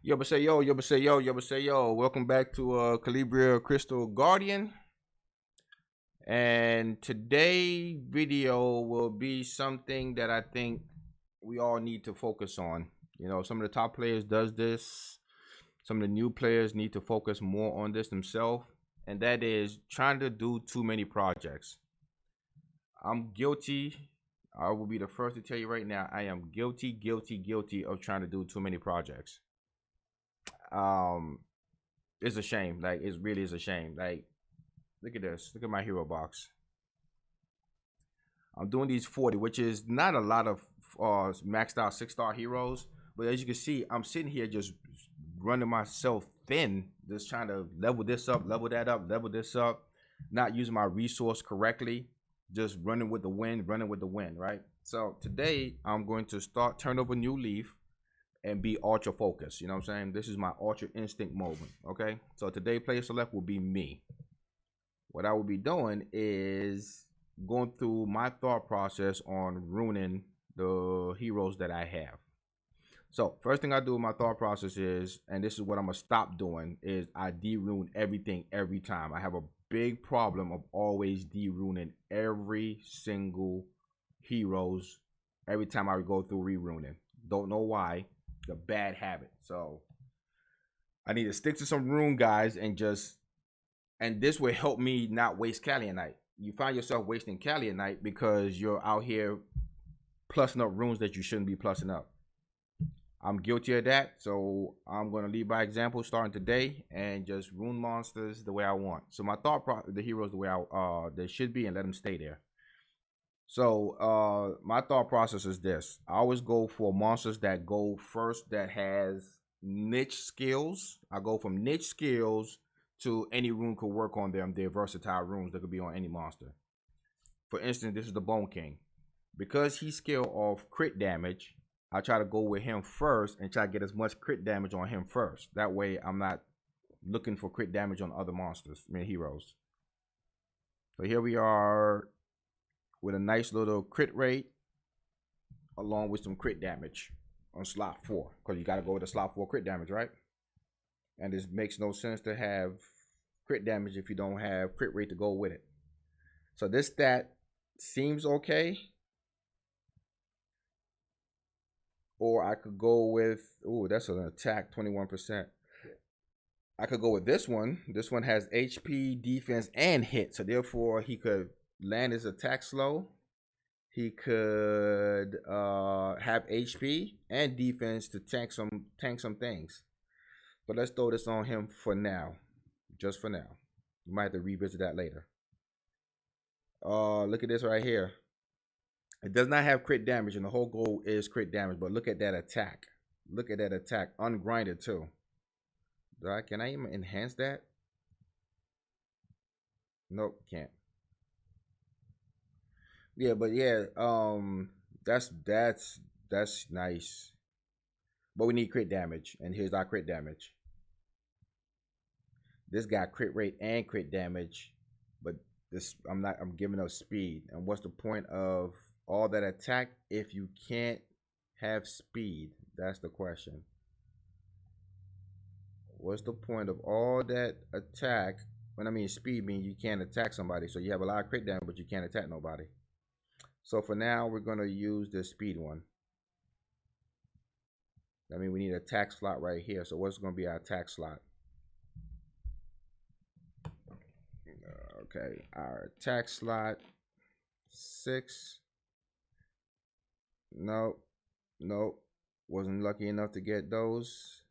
Yo, but say yo, yo, but say yo, yo, but say yo. Welcome back to Calibria Crystal Guardian. And today video will be something that I think we all need to focus on. You know, some of the top players does this. Some of the new players need to focus more on this themselves, and that is trying to do too many projects. I'm guilty. I will be the first to tell you right now, I am guilty of trying to do too many projects. It's a shame. Like, it really is a shame. Like, look at this. Look at my hero box. I'm doing these 40, which is not a lot of maxed out 6-star heroes. But as you can see, I'm sitting here just running myself thin, just trying to level this up, level that up, level this up, not using my resource correctly, just running with the wind, right? So today, I'm going to turn over a new leaf and be ultra focused. You know what I'm saying? This is my ultra instinct moment. Okay, so today player select will be me. What I will be doing is going through my thought process on runing the heroes that I have. So first thing I do with my thought process is, and this is what I'm gonna stop doing, is I de-rune everything every time. I have a big problem of always de-runing every single heroes every time I go through re-runing. Don't know why. A bad habit. So I need to stick to some rune guys and this will help me not waste Kalianite. You find yourself wasting Kalianite because you're out here plussing up runes that you shouldn't be plussing up. I'm guilty of that, so I'm gonna lead by example starting today and just rune monsters the way I want. So my the heroes the way they should be, and let them stay there. So my thought process is this. I always go for monsters that go first that has niche skills. I go from niche skills to any rune could work on them. They're versatile runes that could be on any monster. For instance, this is the Bone King. Because he's skilled off crit damage, I try to go with him first and try to get as much crit damage on him first. That way I'm not looking for crit damage on other monsters, heroes. So here we are with a nice little crit rate along with some crit damage on slot 4, because you got to go with the slot 4 crit damage, right? And this makes no sense to have crit damage if you don't have crit rate to go with it. So this stat seems okay. Or I could go with, ooh, that's an attack 21%. I could go with this one. This one has HP, defense, and hit. So therefore he could land his attack slow. He could have HP and defense to tank some things. But let's throw this on him for now. Just for now. We might have to revisit that later. Look at this right here. It does not have crit damage, and the whole goal is crit damage. But look at that attack. Look at that attack. Ungrinded too. Can I even enhance that? Nope, can't. Yeah, but yeah, that's nice. But we need crit damage, and here's our crit damage. This got crit rate and crit damage, but I'm giving up speed. And what's the point of all that attack if you can't have speed? That's the question. What's the point of all that attack? When I mean speed, means you can't attack somebody. So you have a lot of crit damage, but you can't attack nobody. So for now, we're going to use the speed one. I mean, we need an attack slot right here. So what's going to be our attack slot? Okay, our attack slot 6. Nope. Wasn't lucky enough to get those.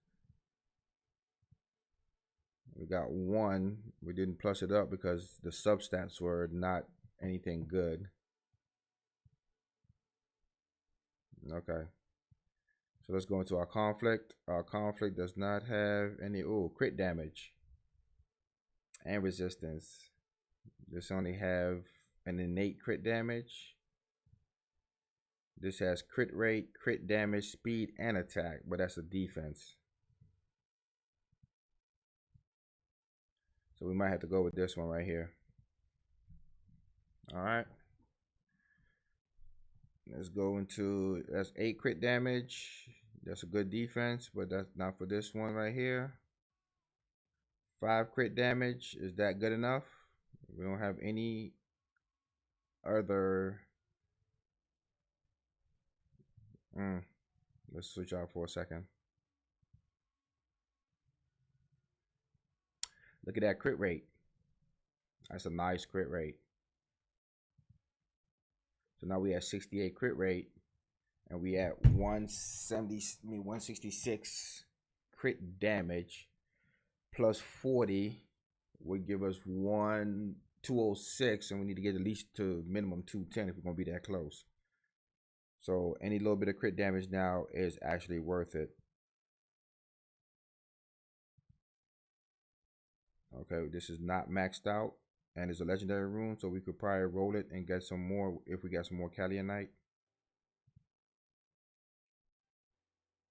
We got 1. We didn't plus it up because the substats were not anything good. Okay. So let's go into our conflict. Our conflict does not have any crit damage and resistance. This only have an innate crit damage. This has crit rate, crit damage, speed, and attack, but that's a defense. So we might have to go with this one right here. All right. Let's go into, that's 8 crit damage. That's a good defense, but that's not for this one right here. 5 crit damage. Is that good enough? We don't have any other. Let's switch out for a second. Look at that crit rate. That's a nice crit rate. So now we have 68 crit rate, and we at 166 crit damage plus 40 would give us 206, and we need to get at least to minimum 210 if we're gonna be that close. So any little bit of crit damage now is actually worth it. Okay, this is not maxed out, and it's a legendary rune, so we could probably roll it and get some more if we got some more Calibria.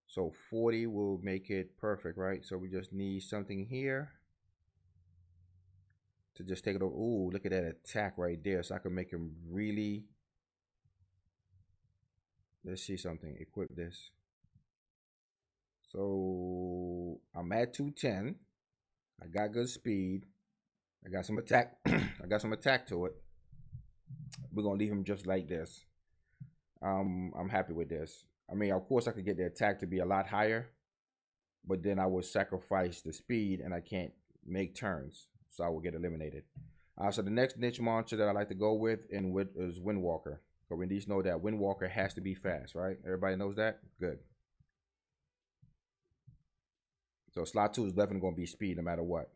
So 40 will make it perfect, right? So we just need something here to just take it over. Ooh, look at that attack right there. So I can make him really. Let's see something. Equip this. So I'm at 210. I got good speed. I got some attack. I got some attack to it. We're gonna leave him just like this. I'm happy with this. I mean, of course, I could get the attack to be a lot higher, but then I would sacrifice the speed, and I can't make turns, so I will get eliminated. So the next niche monster that I like to go with is Windwalker. So we need to know that Windwalker has to be fast, right? Everybody knows that? Good. So slot 2 is definitely going to be speed no matter what.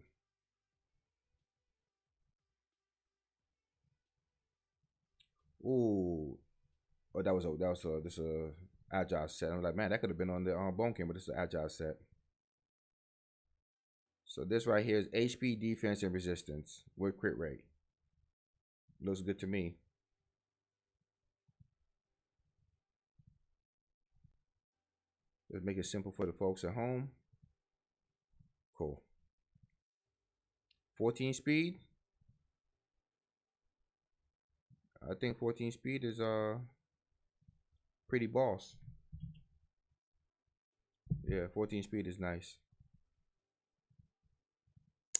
Ooh. Oh, this is a agile set. I'm like, man, that could have been on the Bone King, but this is an agile set. So this right here is HP, defense, and resistance with crit rate. Looks good to me. Let's make it simple for the folks at home. Cool. 14 speed. I think 14 speed is pretty boss. Yeah, 14 speed is nice.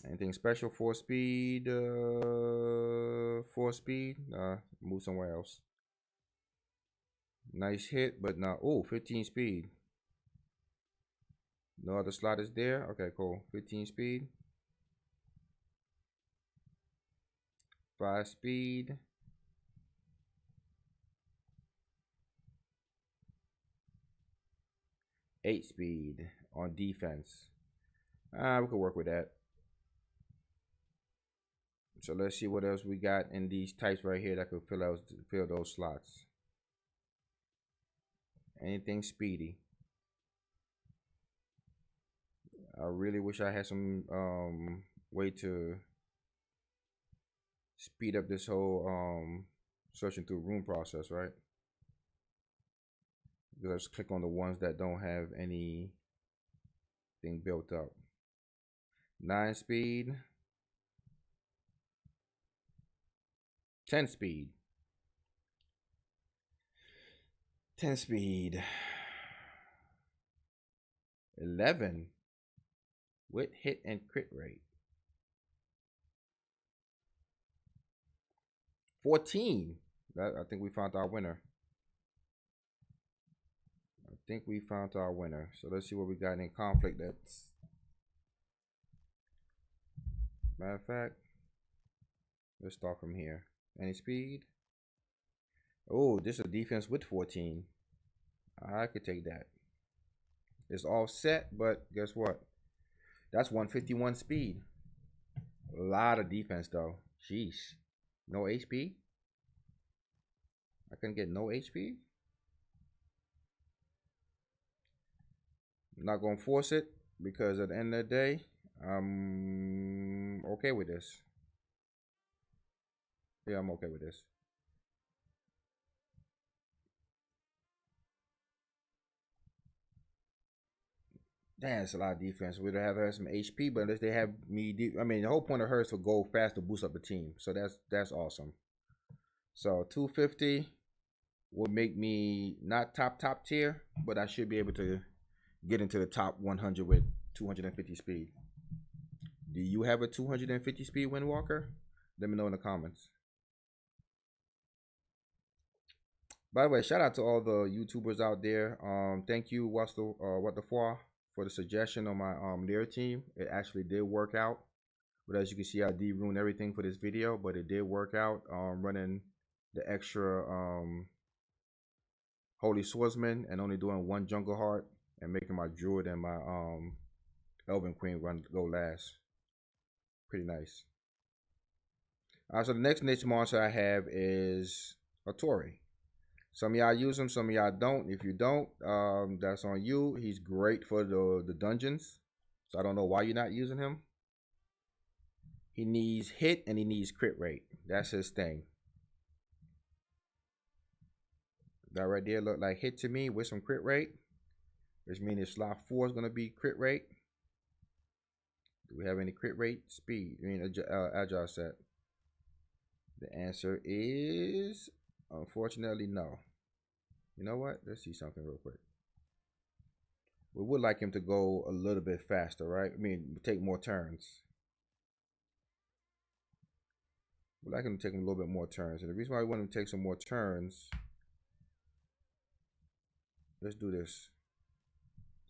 Anything special? 4 speed. 4 speed. Move somewhere else. Nice hit, but now, oh, 15 speed. No other slot is there. Okay, cool. 15 speed. 5 speed. 8 speed on defense. We could work with that. So let's see what else we got in these types right here that could fill those slots. Anything speedy. I really wish I had some way to speed up this whole searching through rune process, right? Let's click on the ones that don't have anything built up. 9 speed. 10 speed. 10 speed. 11 with hit and crit rate. 14. I think we found our winner. So let's see what we got in conflict. That's matter of fact. Let's start from here. Any speed? Oh, this is a defense with 14. I could take that. It's all set, but guess what? That's 151 speed. A lot of defense though. Sheesh. No HP? I couldn't get no HP? I'm not gonna force it because at the end of the day, I'm okay with this. Yeah, I'm okay with this. Damn, it's a lot of defense. We'd have her some HP, but unless they have me, I mean, the whole point of her is to go fast to boost up the team. So that's awesome. So 250 will make me not top tier, but I should be able to get into the top 100 with 250 speed. Do you have a 250 speed Windwalker? Let me know in the comments. By the way, shout out to all the YouTubers out there. Thank you, What the Four, for the suggestion on my Lear team. It actually did work out. But as you can see, I did ruin everything for this video, but it did work out. Running the extra Holy Swordsman and only doing one Jungle Heart and making my Druid and my Elven Queen go last. Pretty nice. So the next niche monster I have is a Tory. Some of y'all use him, some of y'all don't. If you don't, that's on you. He's great for the dungeons. So I don't know why you're not using him. He needs hit and he needs crit rate. That's his thing. That right there look like hit to me with some crit rate, which means his slot 4 is going to be crit rate. Do we have any crit rate speed? I mean, agile set. The answer is unfortunately no. You know what? Let's see something real quick. We would like him to go a little bit faster, right? I mean, take more turns. We'd like him to take a little bit more turns. And the reason why we want him to take some more turns, let's do this.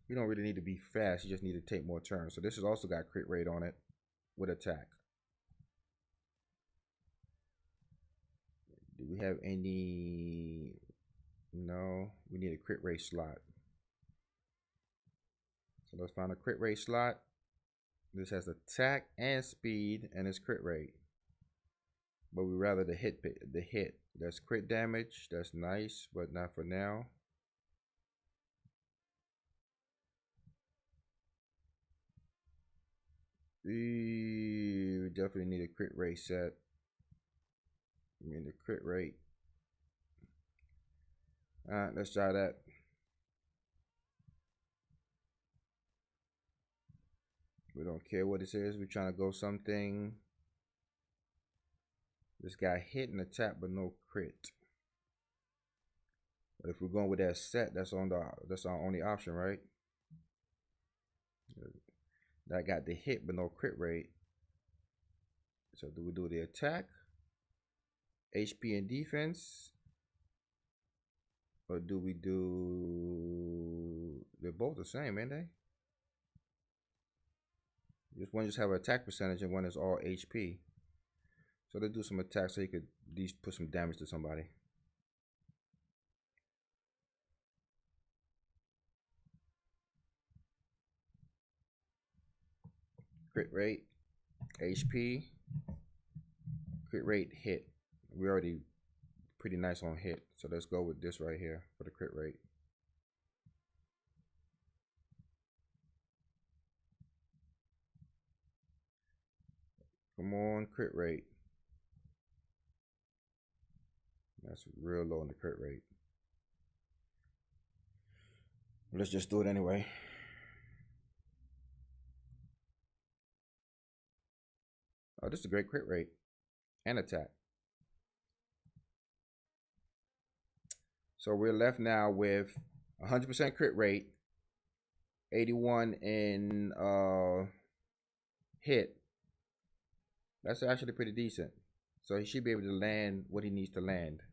You don't really need to be fast. You just need to take more turns. So this has also got crit rate on it with attack. Do we have any? No, we need a crit rate slot. So let's find a crit rate slot. This has attack and speed and it's crit rate. But we rather the hit. That's crit damage. That's nice, but not for now. We definitely need a crit rate set. I mean the crit rate. Alright, let's try that. We don't care what it says. We're trying to go something. This guy hit and attack but no crit. But if we're going with that set, that's our only option, right? That got the hit but no crit rate. So do we do the attack, HP and defense, or do we do? They're both the same, ain't they? One just have an attack percentage and one is all HP. So let's do some attacks so you could at least put some damage to somebody. Crit rate, HP, crit rate, hit. We're already pretty nice on hit. So let's go with this right here for the crit rate. Come on, crit rate. That's real low on the crit rate. Let's just do it anyway. Oh, this is a great crit rate and attack. So we're left now with 100% crit rate, 81 in hit. That's actually pretty decent. So he should be able to land what he needs to land.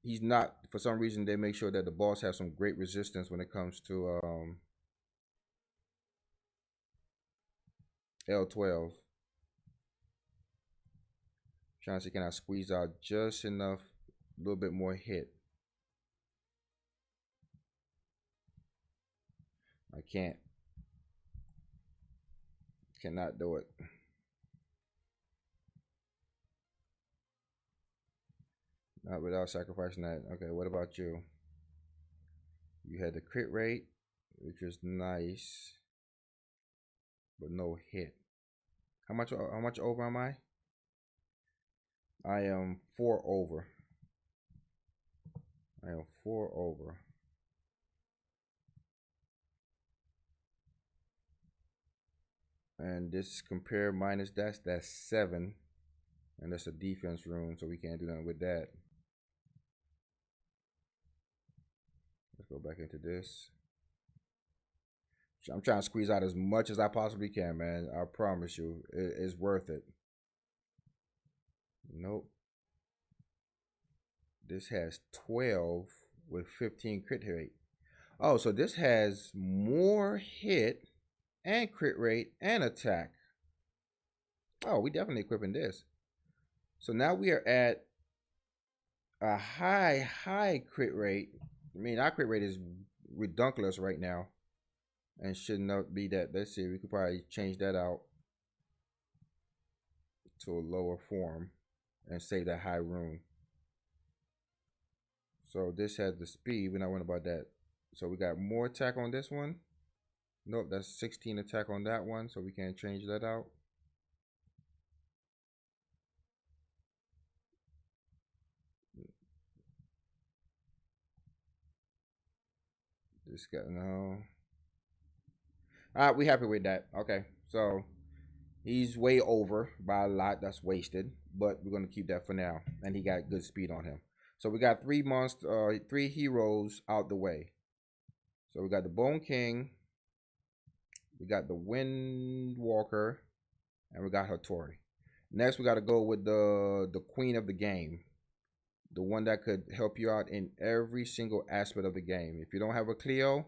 He's not, for some reason, they make sure that the boss has some great resistance when it comes to L12. Trying to see, can I squeeze out just enough, a little bit more hit? I can't. Cannot do it. Not without sacrificing that. Okay, what about you? You had the crit rate, which is nice, but no hit. How much over am I? I am 4 over. I am 4 over. And this compare minus that's 7. And that's a defense rune, so we can't do nothing with that. Let's go back into this. I'm trying to squeeze out as much as I possibly can, man. I promise you, it's worth it. Nope. This has 12 with 15 crit rate. Oh, so this has more hit and crit rate and attack. Oh, we definitely equipping this. So now we are at a high crit rate. I mean, our crit rate is redunculous right now. And should not be that. Let's see, we could probably change that out to a lower form and save that high rune. So this has the speed. We're not worrying about that. So we got more attack on this one. Nope, that's 16 attack on that one. So we can't change that out. This got no. All right, we happy with that. Okay, so he's way over by a lot. That's wasted, but we're gonna keep that for now. And he got good speed on him. So we got three heroes out the way. So we got the Bone King, we got the Wind Walker, and we got Hattori. Next, we got to go with the queen of the game, the one that could help you out in every single aspect of the game. If you don't have a Cleo,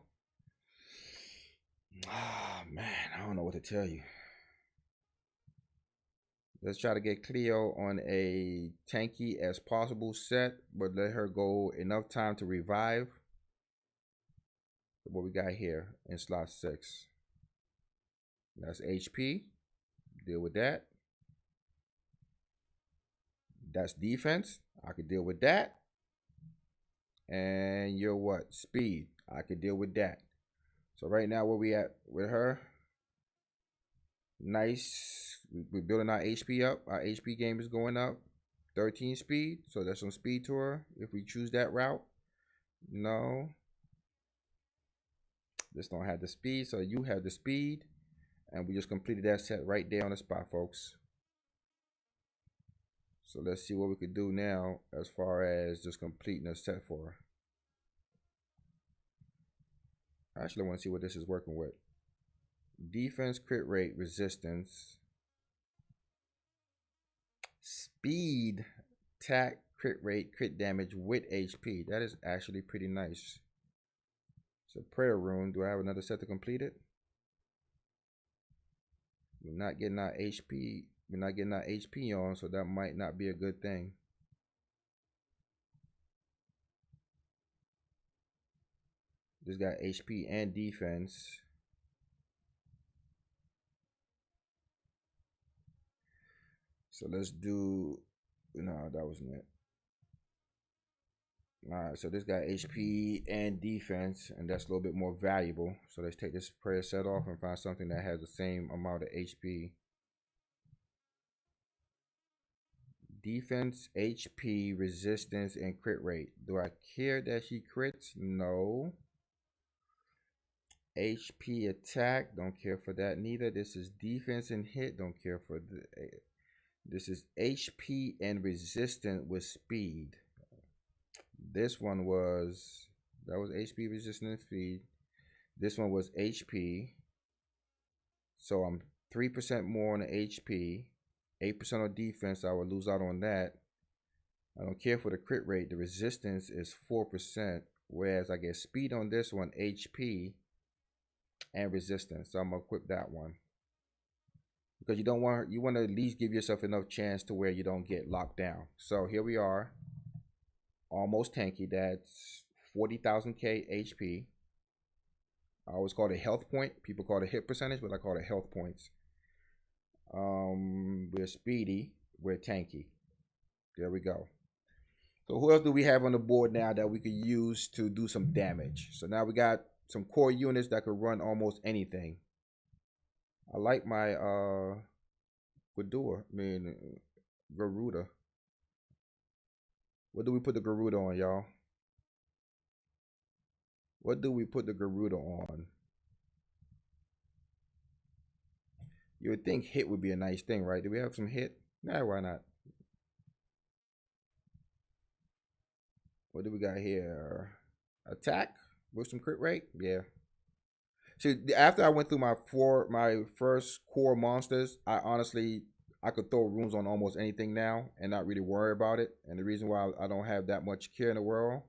man, I don't know what to tell you. Let's try to get Cleo on a tanky as possible set, but let her go enough time to revive. What we got here in slot 6. That's HP. Deal with that. That's defense. I could deal with that. And you're what? Speed. I could deal with that. So right now, where we at with her? Nice. We're building our HP up. Our HP game is going up. 13 speed. So there's some speed to her if we choose that route. No. This don't have the speed. So you have the speed. And we just completed that set right there on the spot, folks. So let's see what we could do now as far as just completing a set for her. Actually, I want to see what this is working with. Defense, crit rate, resistance, speed, attack, crit rate, crit damage with HP. That is actually pretty nice. So prayer rune. Do I have another set to complete it? We're not getting our HP. We're not getting our HP on, so that might not be a good thing. This got HP and defense. So let's do, no, that wasn't it. All right, so this got HP and defense, and that's a little bit more valuable. So let's take this prayer set off and find something that has the same amount of HP. Defense, HP, resistance, and crit rate. Do I care that she crits? No. HP attack, don't care for that neither. This is defense and hit, don't care for the. This is HP and resistant with speed. This one was, that was HP, resistant, and speed. This one was HP. So I'm 3% more on the HP, 8% on defense. I would lose out on that. I don't care for the crit rate. The resistance is 4%, whereas I get speed on this one, HP, and resistance. So I'm gonna equip that one because you don't want, you want to at least give yourself enough chance to where you don't get locked down. So here we are, almost tanky. That's 40,000 K HP. I always call it health point. People call it hit percentage, but I call it health points. We're speedy. We're tanky. There we go. So who else do we have on the board now that we could use to do some damage? So now we got some core units that could run almost anything. I like my Garuda. What do we put the Garuda on, y'all? What do we put the Garuda on? You would think hit would be a nice thing, right? Do we have some hit? Nah, why not? What do we got here? Attack with some crit rate? Yeah. See, after I went through my first core monsters, I could throw runes on almost anything now and not really worry about it. And the reason why I don't have that much care in the world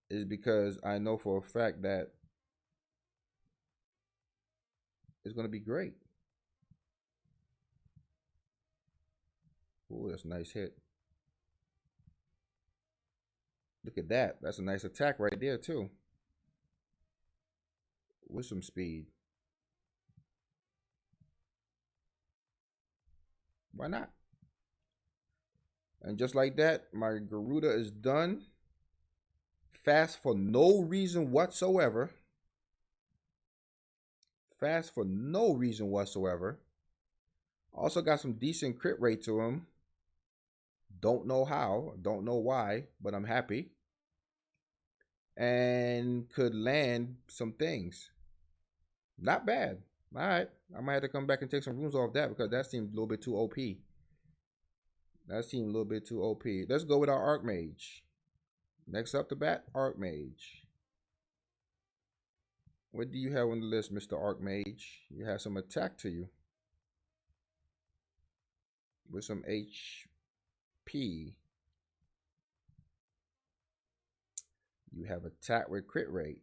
is because I know for a fact that it's gonna be great. Ooh, that's a nice hit. Look at that. That's a nice attack right there too. With some speed. Why not? And just like that, my Garuda is done. Fast for no reason whatsoever. Fast for no reason whatsoever. Also got some decent crit rate to him. Don't know how, don't know why, but I'm happy. And could land some things. Not bad. All right. I might have to come back and take some runes off that because that seemed a little bit too OP. That seemed a little bit too OP. Let's go with our Archmage. Next up to bat, Archmage. What do you have on the list, Mr. Archmage? You have some attack to you. With some HP. You have attack with crit rate.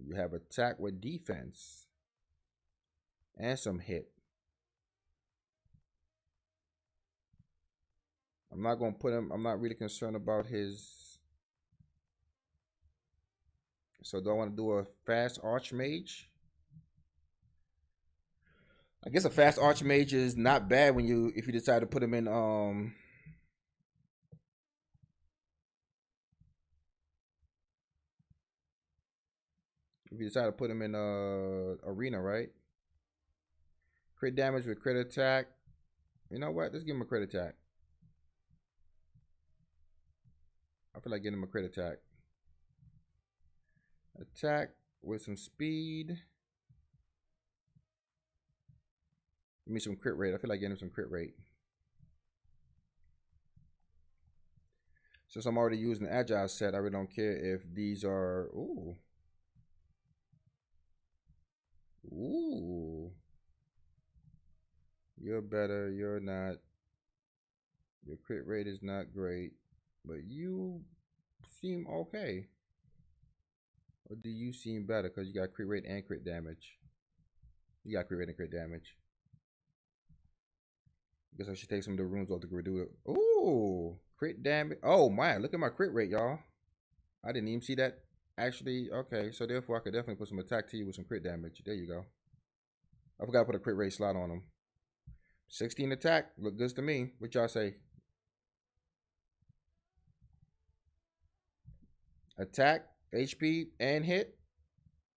You have attack with defense. And some hit. I'm not going to put him, I'm not really concerned about his. So do I want to do a fast Archmage? I guess a fast Archmage is not bad when if you decide to put him in if you decide to put him in arena, right? Crit damage with crit attack. You know what? Let's give him a crit attack. I feel like getting him a crit attack. Attack with some speed. Give me some crit rate. I feel like getting him some crit rate. Since I'm already using the agile set, I really don't care if these are. Ooh. Ooh. You're better. You're not. Your crit rate is not great. But you seem okay. Or do you seem better because you got crit rate and crit damage? You got crit rate and crit damage. I guess I should take some of the runes off the Garuda. Ooh, crit damage. Oh man, look at my crit rate, y'all. I didn't even see that. Actually, okay, so therefore I could definitely put some attack to you with some crit damage. There you go. I forgot to put a crit rate slot on him. 16 attack, look good to me. What y'all say? Attack, HP, and hit.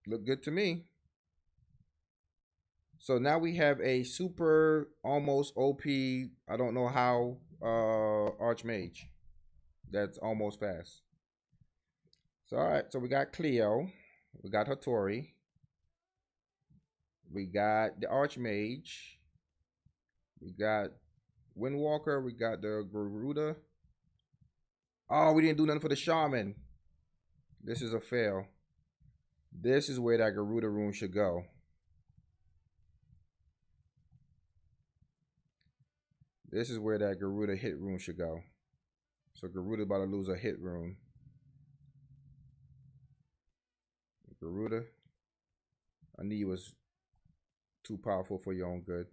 Look good to me. So now we have a super almost OP, I don't know how, Archmage. That's almost fast. So alright, so we got Cleo. We got Hattori. We got the Archmage. We got Windwalker. We got the Garuda. Oh, we didn't do nothing for the Shaman. This is a fail. This is where that Garuda rune should go. This is where that Garuda hit rune should go. So Garuda about to lose a hit rune. Garuda, I knew you was too powerful for your own good.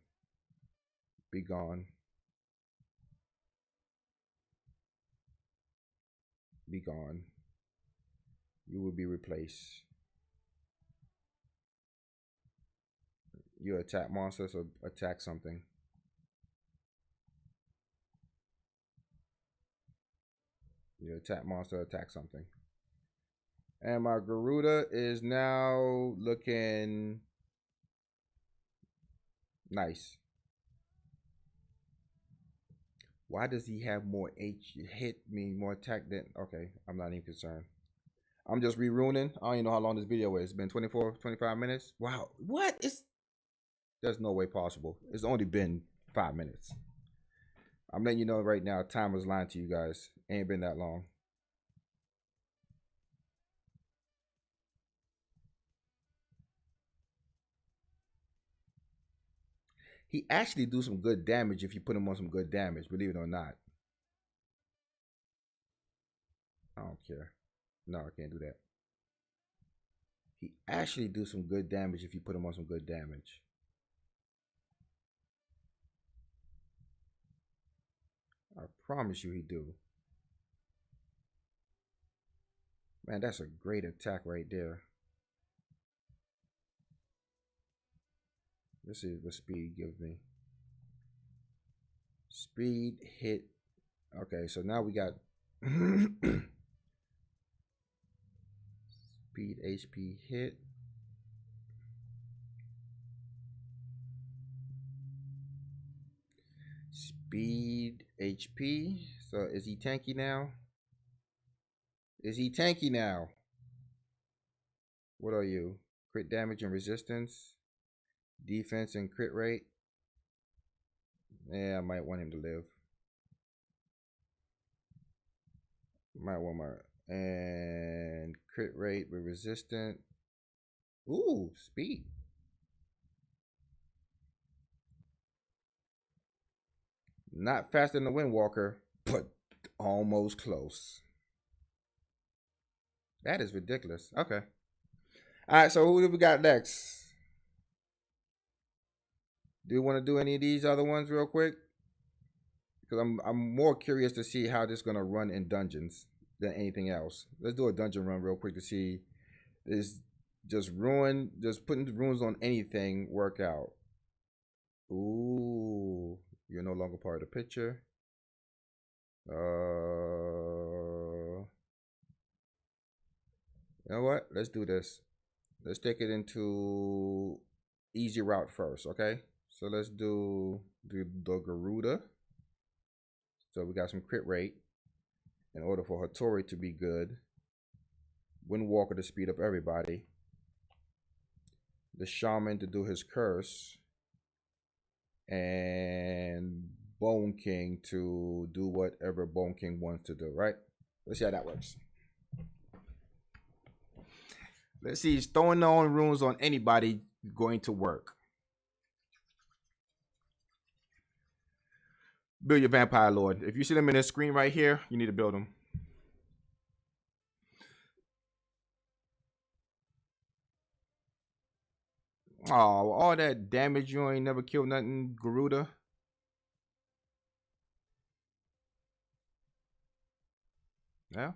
Be gone. Be gone. You will be replaced. You attack monsters or attack something. You attack monster, attack something. And my Garuda is now looking nice. Why does he have more more attack than... Okay, I'm not even concerned. I'm just re-runing. I don't even know how long this video is. It's been 24, 25 minutes. Wow. What? There's no way possible. It's only been 5 minutes. I'm letting you know right now, time is lying to you guys. Ain't been that long. He actually do some good damage if you put him on some good damage, believe it or not. I don't care. No, I can't do that. He actually do some good damage if you put him on some good damage. I promise you he do. Man, that's a great attack right there. Let's see what speed gives me. Speed, hit. Okay, so now we got speed, HP, hit. Speed, HP. So is he tanky now? Is he tanky now? What are you? Crit damage and resistance. Defense and crit rate. Yeah, I might want him to live. Might want my and crit rate with resistant. Ooh, speed. Not faster than the Windwalker, but almost close. That is ridiculous. Okay. All right, so who do we got next? Do you want to do any of these other ones real quick? Because I'm more curious to see how this is gonna run in dungeons than anything else. Let's do a dungeon run real quick to see is just putting the runes on anything work out. Ooh, you're no longer part of the picture. You know what? Let's do this. Let's take it into easy route first, okay? So let's do the Garuda. So we got some crit rate in order for Hattori to be good. Windwalker to speed up everybody. The Shaman to do his curse. And Bone King to do whatever Bone King wants to do, right? Let's see how that works. Let's see, is throwing on runes on anybody going to work? Build your Vampire Lord. If you see them in this screen right here, you need to build them. Oh, all that damage, you ain't never killed nothing, Garuda. Yeah.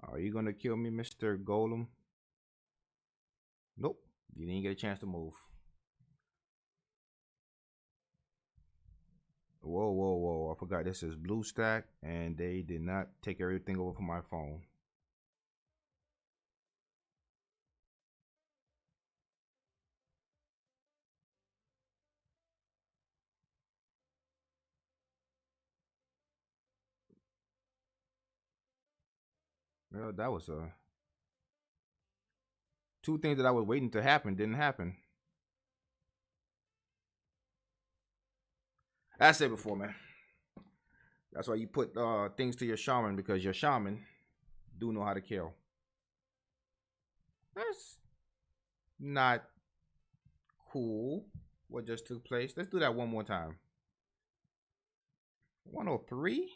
Are you gonna kill me, Mr. Golem? Nope. You didn't get a chance to move. Whoa, whoa, whoa. I forgot this is BlueStack, and they did not take everything over from my phone. Well, that was two things that I was waiting to happen didn't happen. I said before, man. That's why you put things to your shaman, because your shaman do know how to kill. That's not cool what just took place. Let's do that one more time. 103?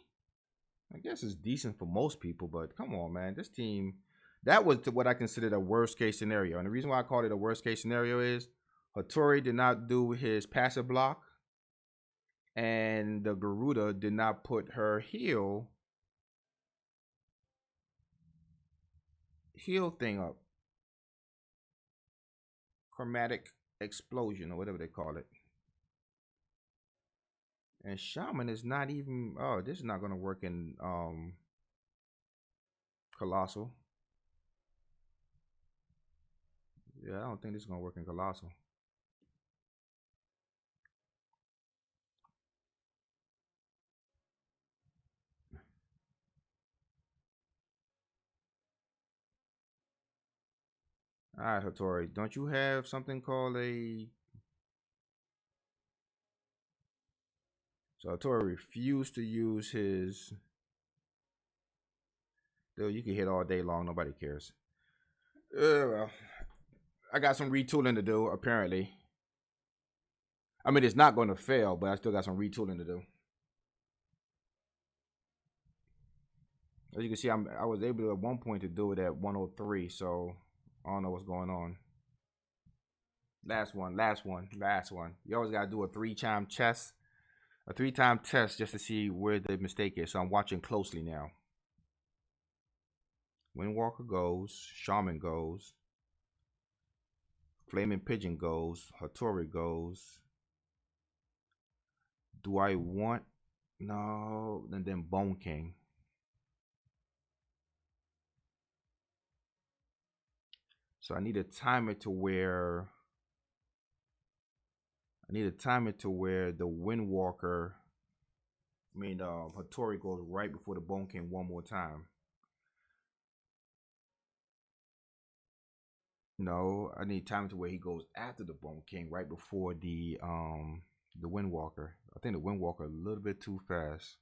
I guess it's decent for most people, but come on, man. This team, that was what I considered a worst case scenario. And the reason why I called it a worst case scenario is Hattori did not do his passive block, and the Garuda did not put her heal thing up. Chromatic explosion or whatever they call it. And Shaman is not even, oh, this is not gonna work in Colossal. Yeah, I don't think this is gonna work in Colossal. All right, Hattori, don't you have something called a So Tori refused to use his. Dude, you can hit all day long. Nobody cares. Well, I got some retooling to do. Apparently, I mean it's not going to fail, but I still got some retooling to do. As you can see, I was able to, at one point, to do it at 103. So I don't know what's going on. Last one. You always gotta do a 3-time test. A 3-time test just to see where the mistake is. So I'm watching closely now. Windwalker goes, Shaman goes, Flaming Pigeon goes, Hattori goes. Do I want? No, and then Bone King. So I need to time it to where the Windwalker, Hattori goes right before the Bone King one more time. No, I need time to where he goes after the Bone King, right before the Windwalker. I think the Windwalker a little bit too fast.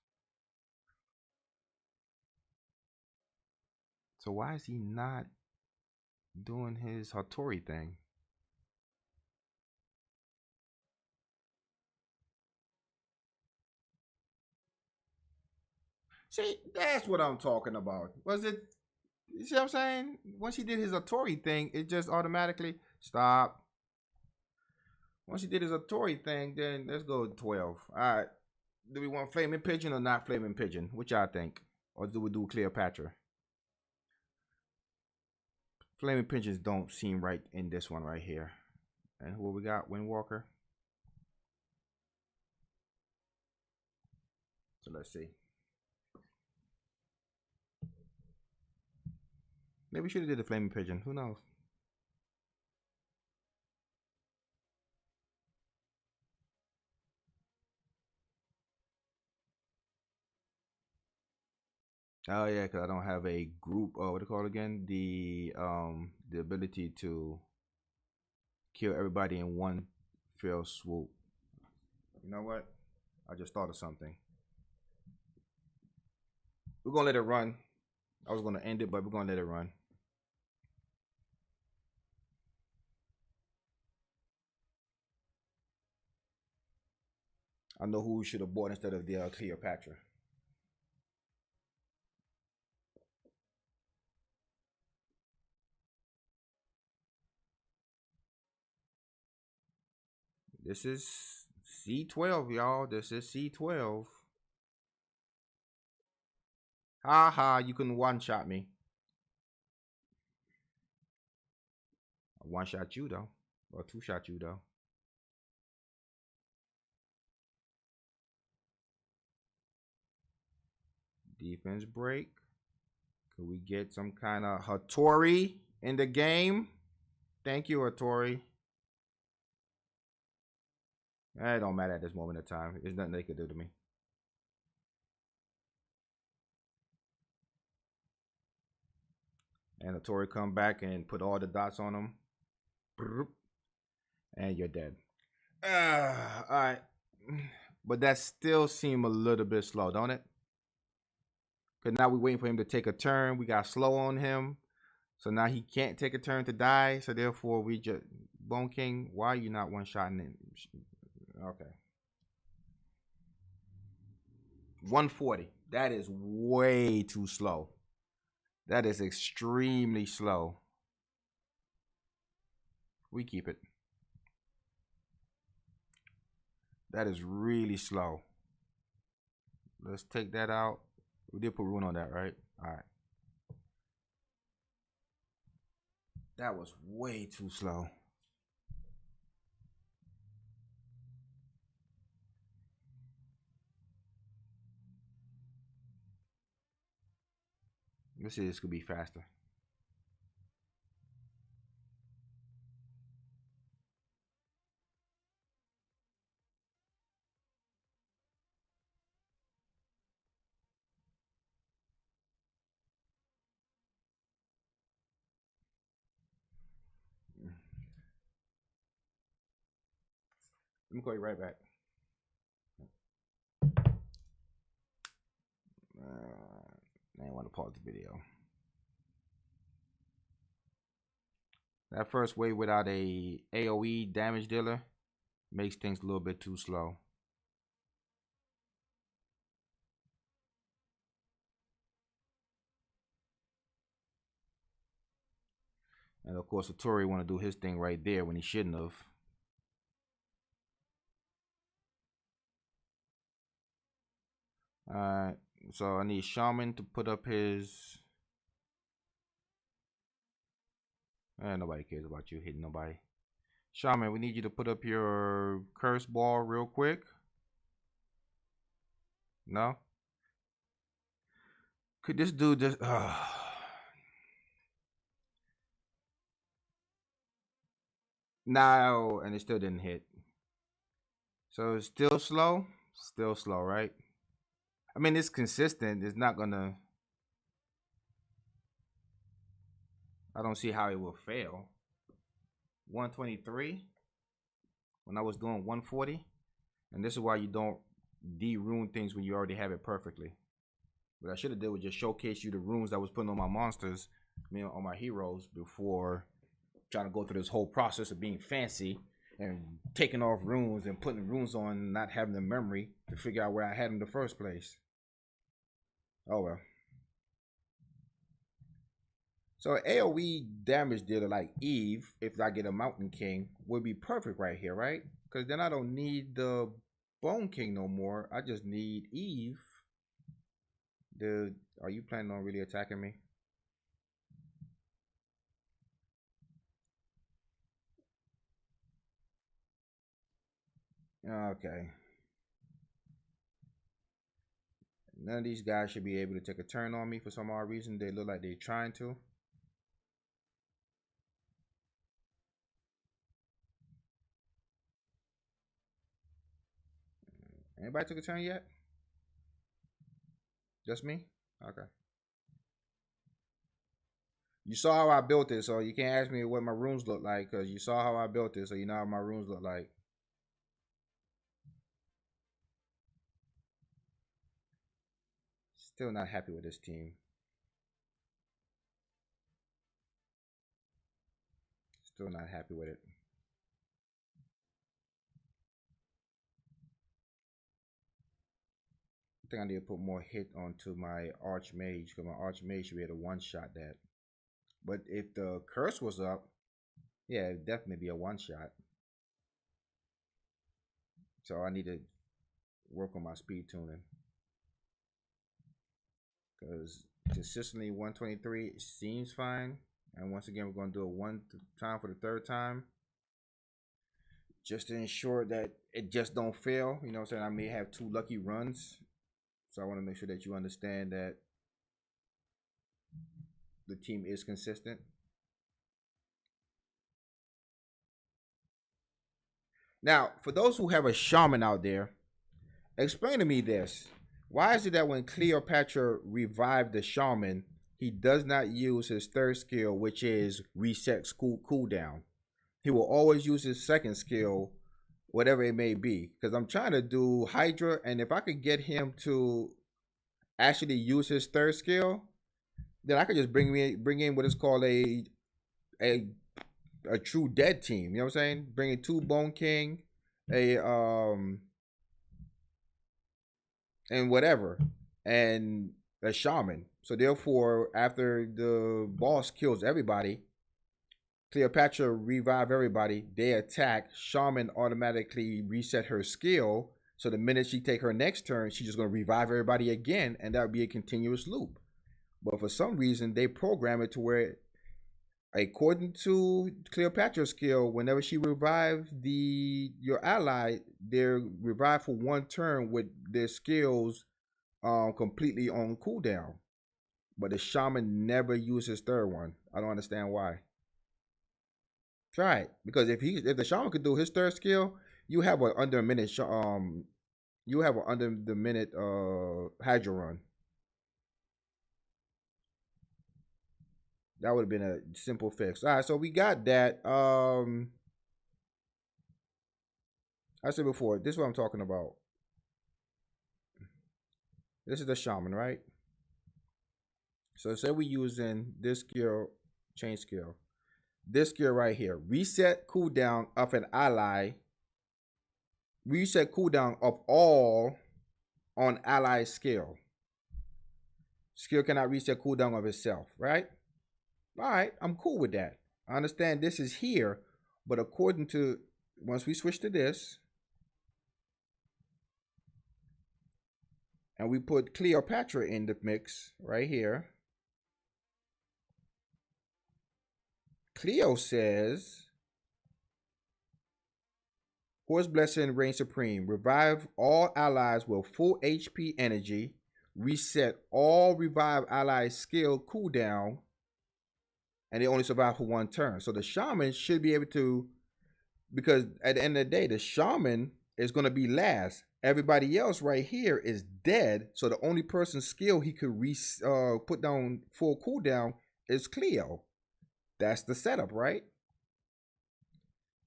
So why is he not doing his Hattori thing? See, that's what I'm talking about. Was it? You see what I'm saying? Once he did his Hattori thing, it just automatically stop. Once he did his Hattori thing, then let's go 12. All right. Do we want Flaming Pigeon or not Flaming Pigeon? What y'all think? Or do we do Cleopatra? Flaming Pigeons don't seem right in this one right here. And who we got? Windwalker. So let's see. Maybe we should have did the Flaming Pigeon. Who knows? Oh yeah, because I don't have a group. Oh, what do you call it again? The ability to kill everybody in one fell swoop. You know what? I just thought of something. We're gonna let it run. I was gonna end it, but we're gonna let it run. I know who we should have bought instead of the Cleopatra. This is C12, y'all. This is C12. Ha ha, you couldn't one-shot me. I one-shot you, though. Or two-shot you, though. Defense break. Could we get some kind of Hattori in the game? Thank you, Hattori. It don't matter at this moment in time. There's nothing they could do to me. And Hattori come back and put all the dots on him. And you're dead. All right. But that still seems a little bit slow, don't it? Because now we're waiting for him to take a turn. We got slow on him. So now he can't take a turn to die. So therefore, we just... Bone King, why are you not one-shotting him? Okay. 140. That is way too slow. That is extremely slow. We keep it. That is really slow. Let's take that out. We did put rune on that, right? All right. That was way too slow. Let's see, this could be faster. Let me call you right back. I want to pause the video. That first wave without a AoE damage dealer makes things a little bit too slow. And of course, Satori want to do his thing right there when he shouldn't have. Alright, so I need Shaman to put up his... nobody cares about you hitting nobody. Shaman, we need you to put up your curse ball real quick. No? Could this dude just... No, and it still didn't hit. So it's still slow? Still slow, right? I mean, it's consistent. It's not gonna... I don't see how it will fail. 123 when I was doing 140. And this is why you don't de-rune things when you already have it perfectly. What I should have did was just showcase you the runes I was putting on my monsters, I mean, on my heroes, before trying to go through this whole process of being fancy and taking off runes and putting runes on and not having the memory to figure out where I had them in the first place. Oh well. So AoE damage dealer like Eve, if I get a Mountain King, would be perfect right here, right? Because then I don't need the Bone King no more. I just need Eve. Dude, are you planning on really attacking me? Okay. None of these guys should be able to take a turn on me for some odd reason. They look like they're trying to. Anybody took a turn yet? Just me? Okay. You saw how I built it, so you can't ask me what my runes look like, because you saw how I built it, so you know how my runes look like. Still not happy with this team. Still not happy with it. I think I need to put more hit onto my Archmage, because my Archmage should be able to one-shot that. But if the curse was up, yeah, it'd definitely be a one-shot. So I need to work on my speed tuning. Because consistently 123 seems fine. And once again, we're going to do it one time for the third time, just to ensure that it just don't fail. You know what I'm saying? I may have 2 lucky runs. So I want to make sure that you understand that the team is consistent. Now, for those who have a shaman out there, explain to me this. Why is it that when Cleopatra revived the shaman, he does not use his third skill, which is reset cooldown? He will always use his second skill, whatever it may be. Because I'm trying to do Hydra, and if I could get him to actually use his third skill, then I could just bring in what is called a true dead team. You know what I'm saying? Bringing 2 Bone King, and whatever, and a shaman. So therefore, after the boss kills everybody, Cleopatra revive everybody, they attack, shaman automatically reset her skill. So the minute she take her next turn, she's just going to revive everybody again, and that would be a continuous loop. But for some reason, they program it to where, according to Cleopatra's skill, whenever she revives your ally, they're revived for 1 turn with their skills completely on cooldown. But the shaman never uses third one. I don't understand why. Try it, because if the shaman could do his third skill, you have an under a minute Hydra run. That would have been a simple fix. All right, so we got that. I said before, this is what I'm talking about. This is the shaman, right? So say we're using this skill, change skill. This skill right here. Reset cooldown of an ally. Reset cooldown of all on ally skill. Skill cannot reset cooldown of itself, right? All right, I'm cool with that. I understand this is here, but according to, once we switch to this, and we put Cleopatra in the mix right here, Cleo says, Horse Blessing reigns supreme. Revive all allies with full HP energy. Reset all revive allies skill cooldown. And they only survive for one turn. So the shaman should be able to, because at the end of the day, the shaman is going to be last. Everybody else right here is dead. So the only person's skill he could put down full cooldown is Cleo. That's the setup, right?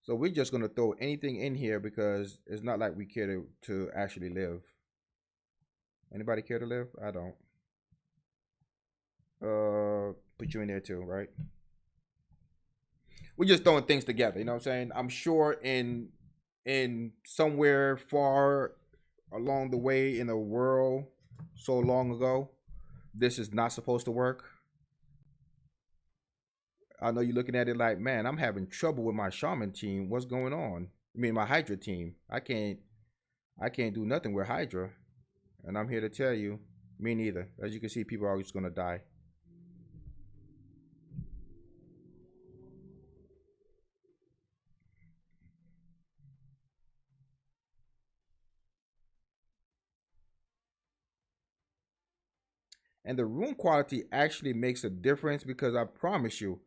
So we're just going to throw anything in here because it's not like we care to actually live. Anybody care to live? I don't. Put you in there too, right? We're just throwing things together, you know what I'm saying? I'm sure in somewhere far along the way in the world so long ago, this is not supposed to work. I know you're looking at it like, man, I'm having trouble with my shaman team. What's going on? I mean, my Hydra team. I can't do nothing with Hydra. And I'm here to tell you, me neither. As you can see, people are just gonna die. And the rune quality actually makes a difference because I promise you,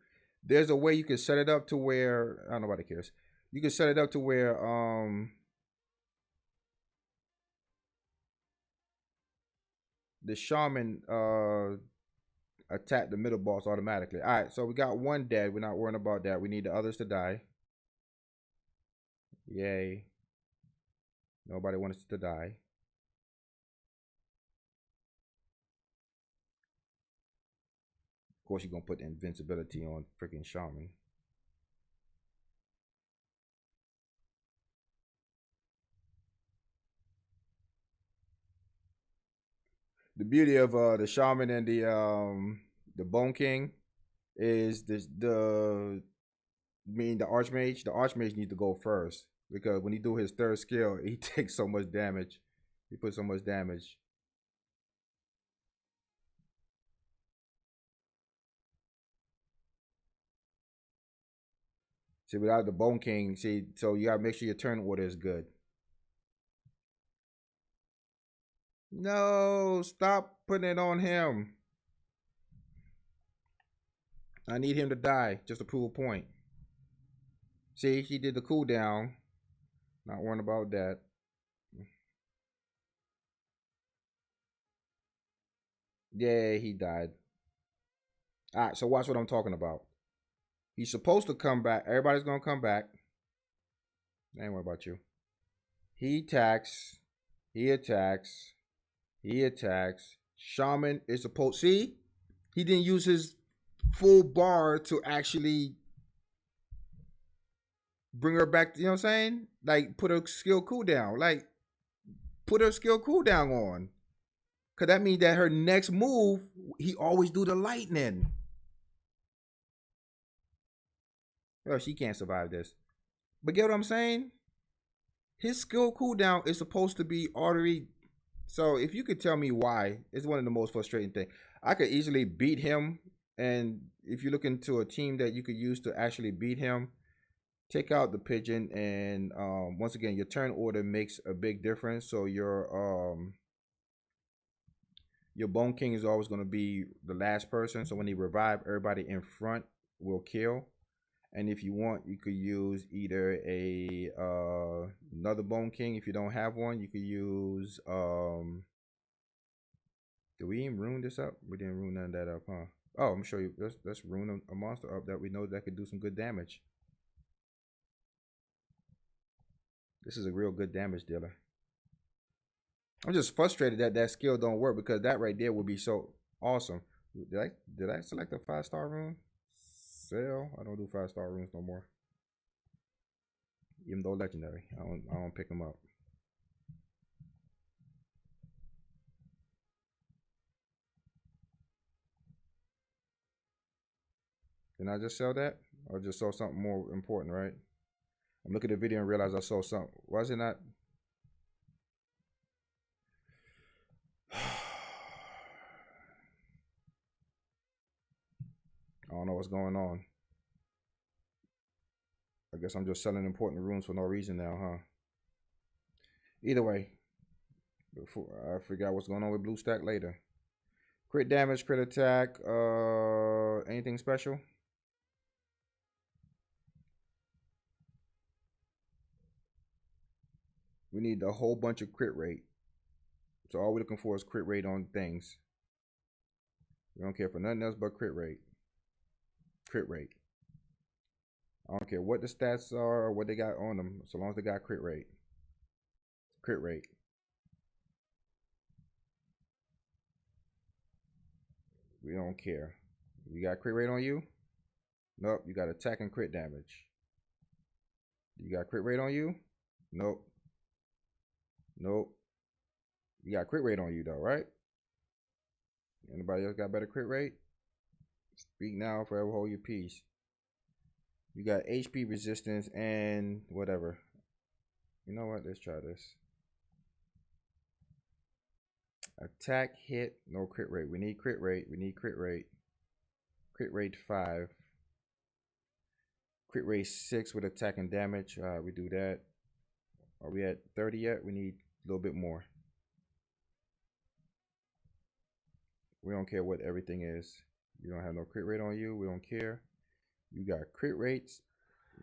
there's a way you can set it up to where, I don't know, nobody cares. You can set it up to where the shaman attack the middle boss automatically. All right, so we got one dead. We're not worrying about that. We need the others to die. Yay. Nobody wants to die. Of course, you're gonna put the invincibility on freaking shaman. The beauty of the shaman and the bone king is the the archmage. The archmage needs to go first because when he do his third skill, he takes so much damage. He puts so much damage. See, without the bone king, see, so you gotta make sure your turn order is good. No, stop putting it on him. I need him to die just to prove a point. See, he did the cooldown. Not worrying about that. Yeah, he died. All right, so watch what I'm talking about. He's supposed to come back. Everybody's gonna come back. I ain't worry about you. He attacks. He attacks. He attacks. Shaman is supposed. See, he didn't use his full bar to actually bring her back. You know what I'm saying? Like put her skill cooldown. Like put her skill cooldown on. Cause that means that her next move, he always do the lightning. Oh, she can't survive this. But get what I'm saying? His skill cooldown is supposed to be already. So if you could tell me why, it's one of the most frustrating things. I could easily beat him, and if you look into a team that you could use to actually beat him, take out the pigeon, and once again, your turn order makes a big difference. So your Bone King is always going to be the last person. So when he revive, everybody in front will kill. And if you want, you could use either a another Bone King. If you don't have one, you could use did we even rune this up? We didn't rune none of that up, huh? Oh, I'm gonna show you. Let's rune a monster up that we know that could do some good damage. This is a real good damage dealer. I'm just frustrated that that skill don't work because that right there would be so awesome. Did I select a 5-star rune? Sell. I don't do 5-star runes no more. Even though legendary, I don't pick them up. Didn't I just sell that? Or just saw something more important, right? I'm looking at the video and realize I saw something. Why is it not? I don't know what's going on. I guess I'm just selling important runes for no reason now, huh? Either way, before I figure out what's going on with blue stack later. Crit damage, crit attack, anything special? We need a whole bunch of crit rate. So all we're looking for is crit rate on things. We don't care for nothing else but crit rate. Crit rate. I don't care what the stats are or what they got on them, so long as they got crit rate. Crit rate. We don't care. You got crit rate on you? Nope. You got attack and crit damage. You got crit rate on you? Nope. Nope. You got crit rate on you though, right? Anybody else got better crit rate? Speak now, forever hold your peace. You got HP resistance and whatever. You know what? Let's try this. Attack, hit, no crit rate. We need crit rate. We need crit rate. Crit rate 5. Crit rate 6 with attack and damage. We do that. Are we at 30 yet? We need a little bit more. We don't care what everything is. You don't have no crit rate on you. We don't care. You got crit rates. I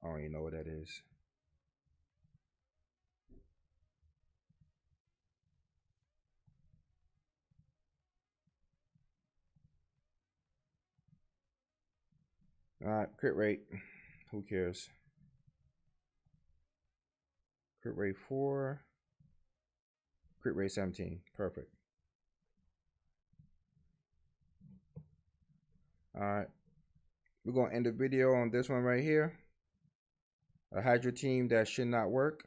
don't even know what that is. Alright, crit rate. Who cares? Crit rate 4. Crit rate 17. Perfect. Alright. We're going to end the video on this one right here. A Hydra team that should not work.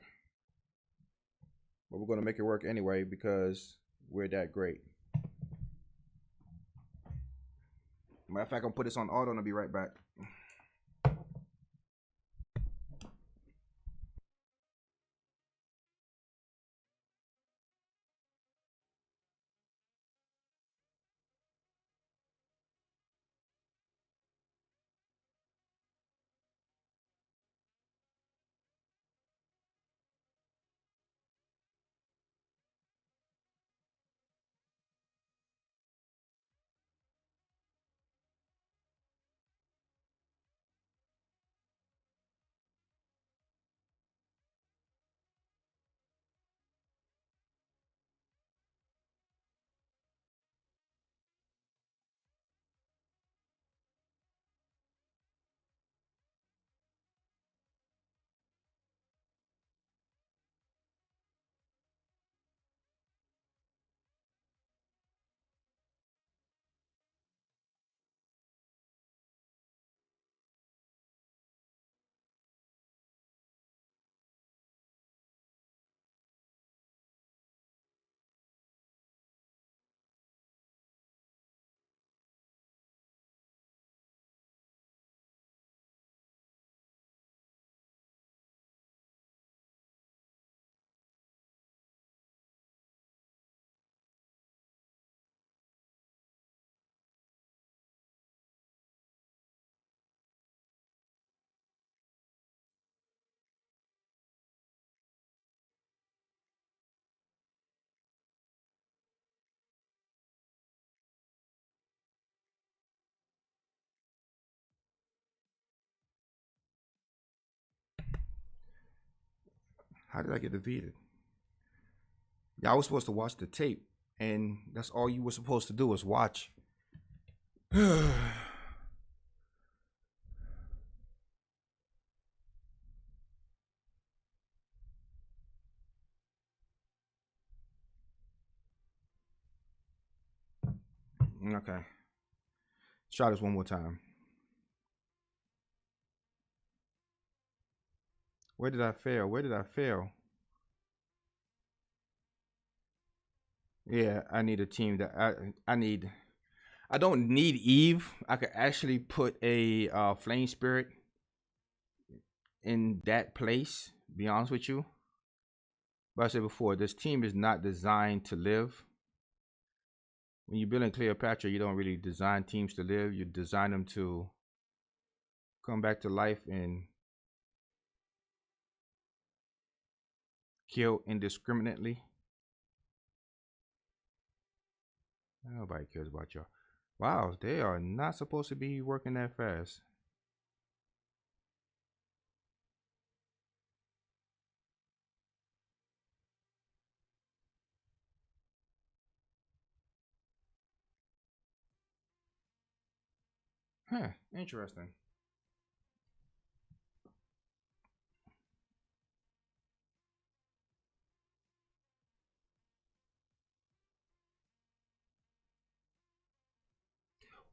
But we're going to make it work anyway because we're that great. Matter of fact, I'm going to put this on auto and I'll be right back. How did I get defeated? Y'all was supposed to watch the tape, and that's all you were supposed to do was watch. Okay. Let's try this one more time. Where did I fail? Where did I fail? Yeah, I need a team that I need. I don't need Eve. I could actually put a flame spirit in that place. Be honest with you. But I said before, this team is not designed to live. When you're building Cleopatra, you don't really design teams to live. You design them to come back to life and kill indiscriminately. Nobody cares about y'all. Wow, they are not supposed to be working that fast. Huh, interesting.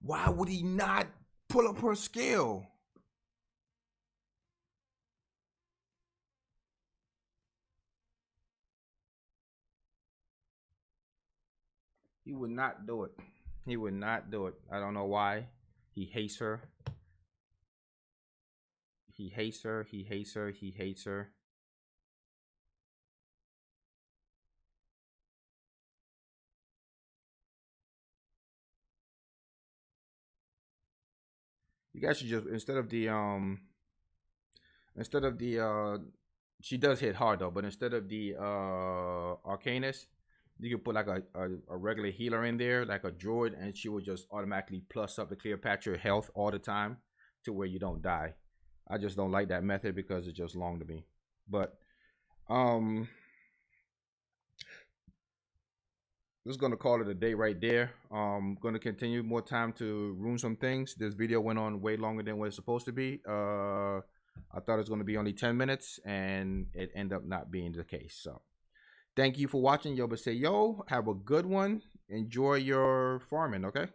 Why would he not pull up her skill? He would not do it. He would not do it. I don't know why. He hates her. He hates her. He hates her. He hates her. You guys should just instead of the she does hit hard though, but instead of the Arcanist, you could put like a regular healer in there, like a druid, and she will just automatically plus up the Cleopatra health all the time to where you don't die. I just don't like that method because it's just long to me. But this is gonna call it a day right there. Gonna continue more time to ruin some things. This video went on way longer than what it's supposed to be. I thought it was gonna be only 10 minutes, and it ended up not being the case. So, thank you for watching. Yo, but say yo, have a good one. Enjoy your farming. Okay.